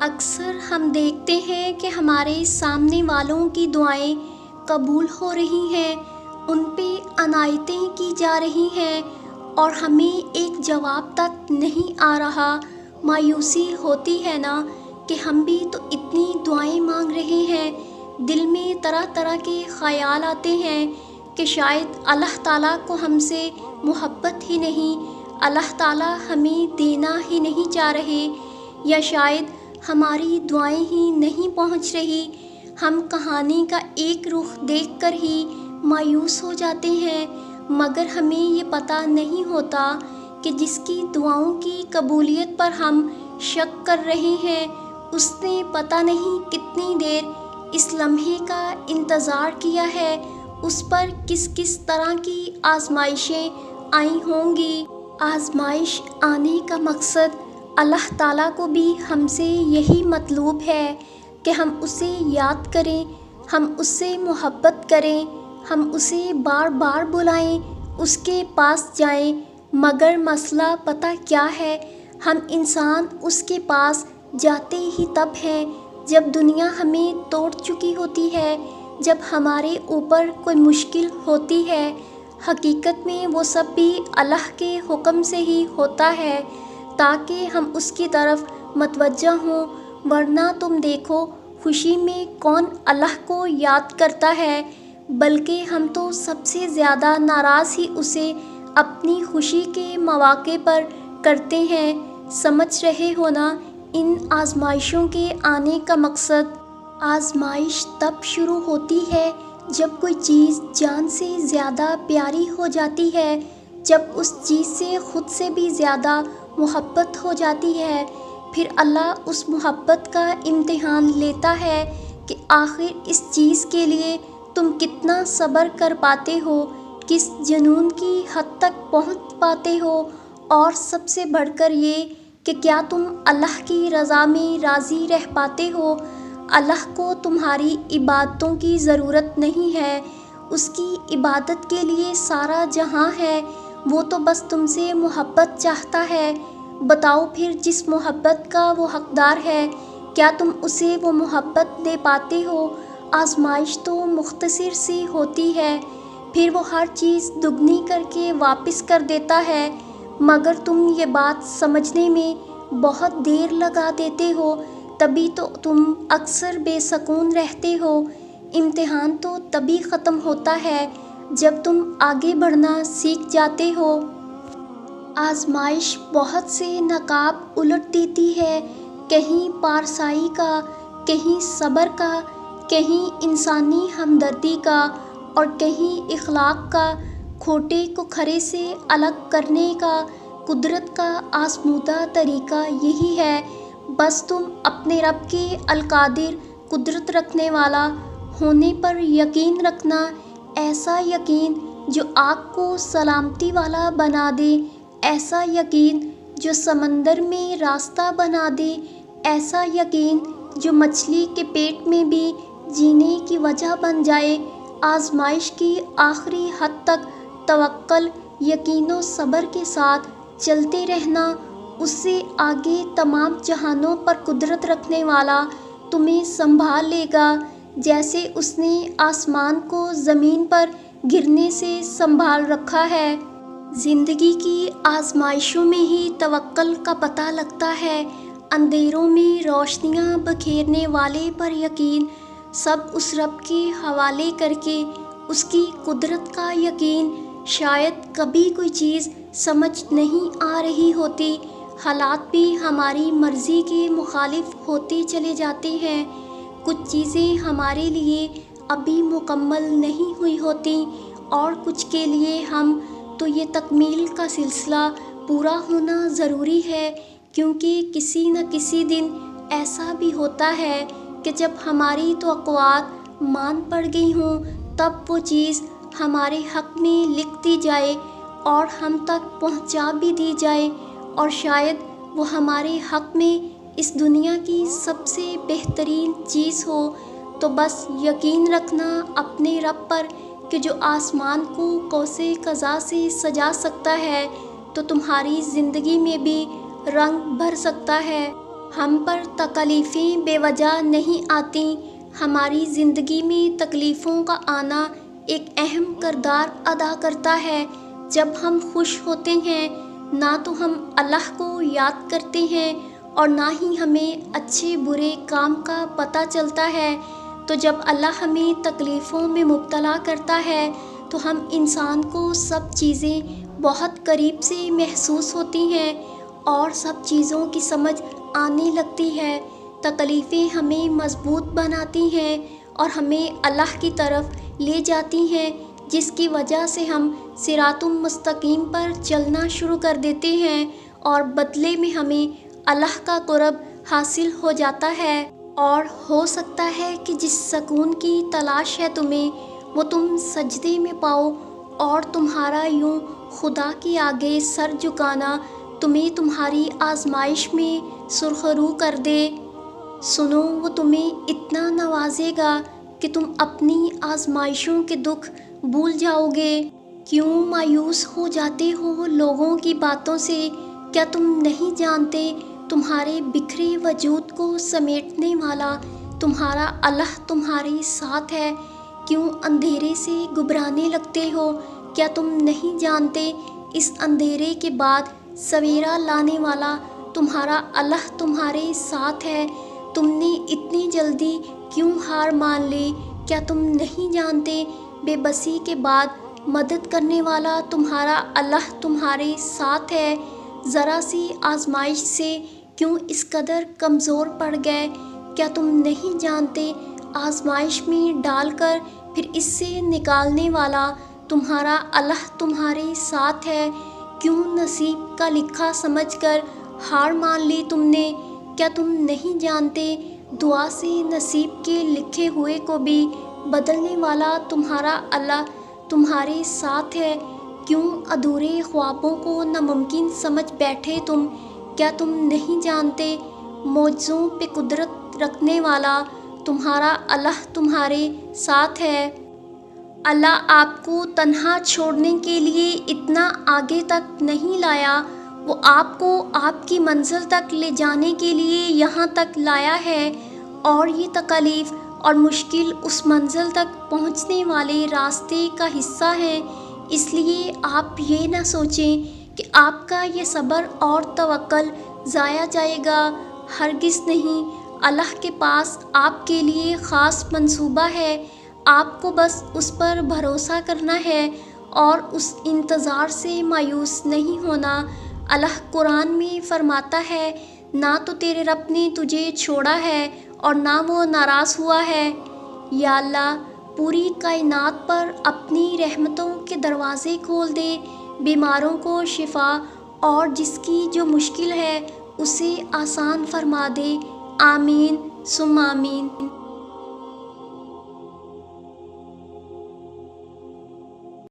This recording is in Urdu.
اکثر ہم دیکھتے ہیں کہ ہمارے سامنے والوں کی دعائیں قبول ہو رہی ہیں، ان پہ عنایتیں کی جا رہی ہیں اور ہمیں ایک جواب تک نہیں آ رہا۔ مایوسی ہوتی ہے نا کہ ہم بھی تو اتنی دعائیں مانگ رہے ہیں، دل میں طرح طرح کے خیال آتے ہیں کہ شاید اللہ تعالیٰ کو ہم سے محبت ہی نہیں، اللہ تعالیٰ ہمیں دینا ہی نہیں چاہ رہے، یا شاید ہماری دعائیں ہی نہیں پہنچ رہی۔ ہم کہانی کا ایک رخ دیکھ کر ہی مایوس ہو جاتے ہیں، مگر ہمیں یہ پتہ نہیں ہوتا کہ جس کی دعاؤں کی قبولیت پر ہم شک کر رہے ہیں، اس نے پتہ نہیں کتنی دیر اس لمحے کا انتظار کیا ہے، اس پر کس کس طرح کی آزمائشیں آئی ہوں گی۔ آزمائش آنے کا مقصد اللہ تعالیٰ کو بھی ہم سے یہی مطلوب ہے کہ ہم اسے یاد کریں، ہم اس سے محبت کریں، ہم اسے بار بار بلائیں، اس کے پاس جائیں۔ مگر مسئلہ پتہ کیا ہے، ہم انسان اس کے پاس جاتے ہی تب ہیں جب دنیا ہمیں توڑ چکی ہوتی ہے، جب ہمارے اوپر کوئی مشکل ہوتی ہے۔ حقیقت میں وہ سب بھی اللہ کے حکم سے ہی ہوتا ہے تاکہ ہم اس کی طرف متوجہ ہوں، ورنہ تم دیکھو خوشی میں کون اللہ کو یاد کرتا ہے، بلکہ ہم تو سب سے زیادہ ناراض ہی اسے اپنی خوشی کے مواقع پر کرتے ہیں۔ سمجھ رہے ہو نا ان آزمائشوں کے آنے کا مقصد؟ آزمائش تب شروع ہوتی ہے جب کوئی چیز جان سے زیادہ پیاری ہو جاتی ہے، جب اس چیز سے خود سے بھی زیادہ محبت ہو جاتی ہے۔ پھر اللہ اس محبت کا امتحان لیتا ہے کہ آخر اس چیز کے لیے تم کتنا صبر کر پاتے ہو، کس جنون کی حد تک پہنچ پاتے ہو، اور سب سے بڑھ کر یہ کہ کیا تم اللہ کی رضا میں راضی رہ پاتے ہو۔ اللہ کو تمہاری عبادتوں کی ضرورت نہیں ہے، اس کی عبادت کے لیے سارا جہاں ہے، وہ تو بس تم سے محبت چاہتا ہے۔ بتاؤ پھر جس محبت کا وہ حقدار ہے، کیا تم اسے وہ محبت دے پاتے ہو؟ آزمائش تو مختصر سی ہوتی ہے، پھر وہ ہر چیز دگنی کر کے واپس کر دیتا ہے، مگر تم یہ بات سمجھنے میں بہت دیر لگا دیتے ہو، تبھی تو تم اکثر بے سکون رہتے ہو۔ امتحان تو تبھی ختم ہوتا ہے جب تم آگے بڑھنا سیکھ جاتے ہو۔ آزمائش بہت سے نقاب الٹ دیتی ہے، کہیں پارسائی کا، کہیں صبر کا، کہیں انسانی ہمدردی کا، اور کہیں اخلاق کا۔ کھوٹے کو کھرے سے الگ کرنے کا قدرت کا آزمودہ طریقہ یہی ہے۔ بس تم اپنے رب کے القادر، قدرت رکھنے والا ہونے پر یقین رکھنا، ایسا یقین جو آگ کو سلامتی والا بنا دے، ایسا یقین جو سمندر میں راستہ بنا دے، ایسا یقین جو مچھلی کے پیٹ میں بھی جینے کی وجہ بن جائے۔ آزمائش کی آخری حد تک توکل، یقین و صبر کے ساتھ چلتے رہنا، اس سے آگے تمام جہانوں پر قدرت رکھنے والا تمہیں سنبھال لے گا، جیسے اس نے آسمان کو زمین پر گرنے سے سنبھال رکھا ہے۔ زندگی کی آزمائشوں میں ہی توکل کا پتہ لگتا ہے، اندھیروں میں روشنیاں بکھیرنے والے پر یقین، سب اس رب کے حوالے کر کے، اس کی قدرت کا یقین۔ شاید کبھی کوئی چیز سمجھ نہیں آ رہی ہوتی، حالات بھی ہماری مرضی کے مخالف ہوتے چلے جاتے ہیں، کچھ چیزیں ہمارے لیے ابھی مکمل نہیں ہوئی ہوتی، اور کچھ کے لیے ہم تو یہ تکمیل کا سلسلہ پورا ہونا ضروری ہے، کیونکہ کسی نہ کسی دن ایسا بھی ہوتا ہے کہ جب ہماری توقعات مان پڑ گئی ہوں، تب وہ چیز ہمارے حق میں لکھ دی جائے اور ہم تک پہنچا بھی دی جائے، اور شاید وہ ہمارے حق میں اس دنیا کی سب سے بہترین چیز ہو۔ تو بس یقین رکھنا اپنے رب پر کہ جو آسمان کو قوس قزح سے سجا سکتا ہے، تو تمہاری زندگی میں بھی رنگ بھر سکتا ہے۔ ہم پر تکلیفیں بے وجہ نہیں آتی، ہماری زندگی میں تکلیفوں کا آنا ایک اہم کردار ادا کرتا ہے۔ جب ہم خوش ہوتے ہیں نہ تو ہم اللہ کو یاد کرتے ہیں اور نہ ہی ہمیں اچھے برے کام کا پتہ چلتا ہے، تو جب اللہ ہمیں تکلیفوں میں مبتلا کرتا ہے تو ہم انسان کو سب چیزیں بہت قریب سے محسوس ہوتی ہیں اور سب چیزوں کی سمجھ آنے لگتی ہے۔ تکلیفیں ہمیں مضبوط بناتی ہیں اور ہمیں اللہ کی طرف لے جاتی ہیں، جس کی وجہ سے ہم صراط المستقیم پر چلنا شروع کر دیتے ہیں اور بدلے میں ہمیں اللہ کا قرب حاصل ہو جاتا ہے۔ اور ہو سکتا ہے کہ جس سکون کی تلاش ہے تمہیں، وہ تم سجدے میں پاؤ، اور تمہارا یوں خدا کے آگے سر جھکانا تمہیں تمہاری آزمائش میں سرخرو کر دے۔ سنو، وہ تمہیں اتنا نوازے گا کہ تم اپنی آزمائشوں کے دکھ بھول جاؤ گے۔ کیوں مایوس ہو جاتے ہو لوگوں کی باتوں سے؟ کیا تم نہیں جانتے تمہارے بکھرے وجود کو سمیٹنے والا تمہارا اللہ تمہارے ساتھ ہے؟ کیوں اندھیرے سے گھبرانے لگتے ہو؟ کیا تم نہیں جانتے اس اندھیرے کے بعد سویرا لانے والا تمہارا اللہ تمہارے ساتھ ہے؟ تم نے اتنی جلدی کیوں ہار مان لی؟ کیا تم نہیں جانتے بے بسی کے بعد مدد کرنے والا تمہارا اللہ تمہارے ساتھ ہے؟ ذرا سی آزمائش سے کیوں اس قدر کمزور پڑ گئے؟ کیا تم نہیں جانتے آزمائش میں ڈال کر پھر اس سے نکالنے والا تمہارا اللہ تمہارے ساتھ ہے؟ کیوں نصیب کا لکھا سمجھ کر ہار مان لی تم نے؟ کیا تم نہیں جانتے دعا سے نصیب کے لکھے ہوئے کو بھی بدلنے والا تمہارا اللہ تمہارے ساتھ ہے؟ کیوں ادھورے خوابوں کو ناممکن سمجھ بیٹھے تم؟ کیا تم نہیں جانتے معجزوں پہ قدرت رکھنے والا تمہارا اللہ تمہارے ساتھ ہے؟ اللہ آپ کو تنہا چھوڑنے کے لیے اتنا آگے تک نہیں لایا، وہ آپ کو آپ کی منزل تک لے جانے کے لیے یہاں تک لایا ہے، اور یہ تکلیف اور مشکل اس منزل تک پہنچنے والے راستے کا حصہ ہیں۔ اس لیے آپ یہ نہ سوچیں کہ آپ کا یہ صبر اور توکل ضائع جائے گا، ہرگز نہیں۔ اللہ کے پاس آپ کے لیے خاص منصوبہ ہے، آپ کو بس اس پر بھروسہ کرنا ہے اور اس انتظار سے مایوس نہیں ہونا۔ اللہ قرآن میں فرماتا ہے، نہ تو تیرے رب نے تجھے چھوڑا ہے اور نہ وہ ناراض ہوا ہے۔ یا اللہ، پوری کائنات پر اپنی رحمتوں کے دروازے کھول دے، بیماروں کو شفا اور جس کی جو مشکل ہے اسے آسان فرما دے۔ آمین ثم آمین۔